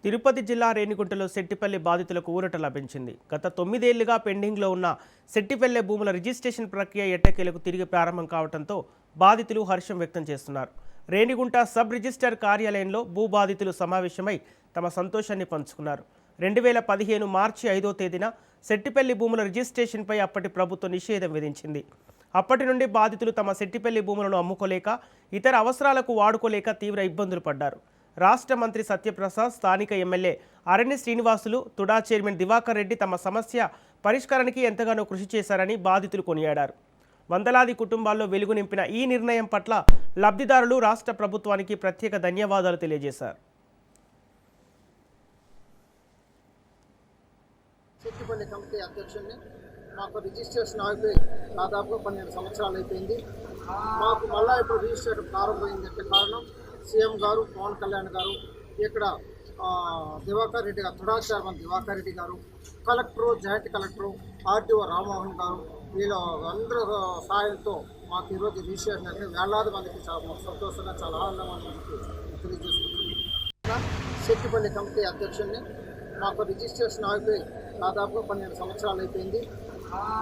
తిరుపతి జిల్లా రేణిగుంటలో సెట్టిపల్లి బాధితులకు ఊరట లభించింది. గత 9 ఏళ్లుగా పెండింగ్లో ఉన్న సెట్టిపల్లె భూముల రిజిస్ట్రేషన్ ప్రక్రియ ఎట్టకేలకు తిరిగి ప్రారంభం కావడంతో బాధితులు హర్షం వ్యక్తం చేస్తున్నారు. రేణిగుంట సబ్ రిజిస్టర్ కార్యాలయంలో భూ బాధితులు సమావేశమై తమ సంతోషాన్ని పంచుకున్నారు. 2015 మార్చి 5వ తేదీన సెట్టిపల్లి భూముల రిజిస్ట్రేషన్పై అప్పటి ప్రభుత్వం నిషేధం విధించింది. అప్పటి నుండి బాధితులు తమ సెట్టిపల్లి భూములను అమ్ముకోలేక, ఇతర అవసరాలకు వాడుకోలేక తీవ్ర ఇబ్బందులు పడ్డారు. రాష్ట్ర మంత్రి సత్యప్రసాద్, స్థానిక ఎమ్మెల్యే అరణ్య శ్రీనివాసులు, తుడా చైర్మన్ దివాకర్ రెడ్డి తమ సమస్య పరిష్కారానికి ఎంతగానో కృషి చేశారని బాధితులు కొనియాడారు. వందలాది కుటుంబాల్లో వెలుగు నింపిన ఈ నిర్ణయం పట్ల లబ్ధిదారులు రాష్ట్ర ప్రభుత్వానికి ప్రత్యేక ధన్యవాదాలు తెలియజేశారు. సెట్టిపల్లి కమిటీ అధ్యక్షుడిని. మాకు రిజిస్ట్రేషన్ ఆగిపోయి దాదాపుగా 12 సంవత్సరాలు అయిపోయింది. మాకు మళ్ళీ ఇప్పుడు రిజిస్ట్రేషన్ ప్రారంభమైందంటే కారణం సీఎం గారు, పవన్ కళ్యాణ్ గారు, ఇక్కడ దివాకర్ రెడ్డి గారు, తుడా చైర్మన్ దివాకర్ రెడ్డి గారు, collector, joint collector, RTO Rammohan గారు, వీళ్ళ అందరూ సాయంతో మాకు ఈరోజు రిజిస్ట్రేషన్ అంటే వేలాది మందికి చాలా సంతోషంగా, చాలా ఆనందంగా తెలియజేస్తున్నాం. సెట్టిపల్లి కమిటీ అధ్యక్షుడిని. మాకు రిజిస్ట్రేషన్ ఆగిపోయి దాదాపుగా 12 సంవత్సరాలు అయిపోయింది.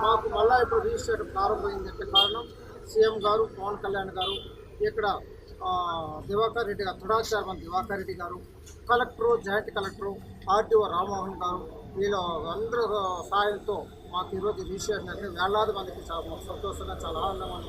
మాకు మళ్ళీ ఇప్పుడు రిజిస్ట్రేషన్ ప్రారంభమైందంటే కారణం సీఎం గారు, పవన్ కళ్యాణ్ గారు, ఇక్కడ దివాకర్ రెడ్డి గారు, తుడా చైర్మన్ దివాకర్ రెడ్డి గారు, collector, joint collector, RTO Rammohan గారు, వీళ్ళ అందరూ సాయంతో మాకు ఈరోజు రిజిస్ట్రేషన్ అంటే వేలాది మందికి చాలా సంతోషంగా, చాలా ఆనందంగా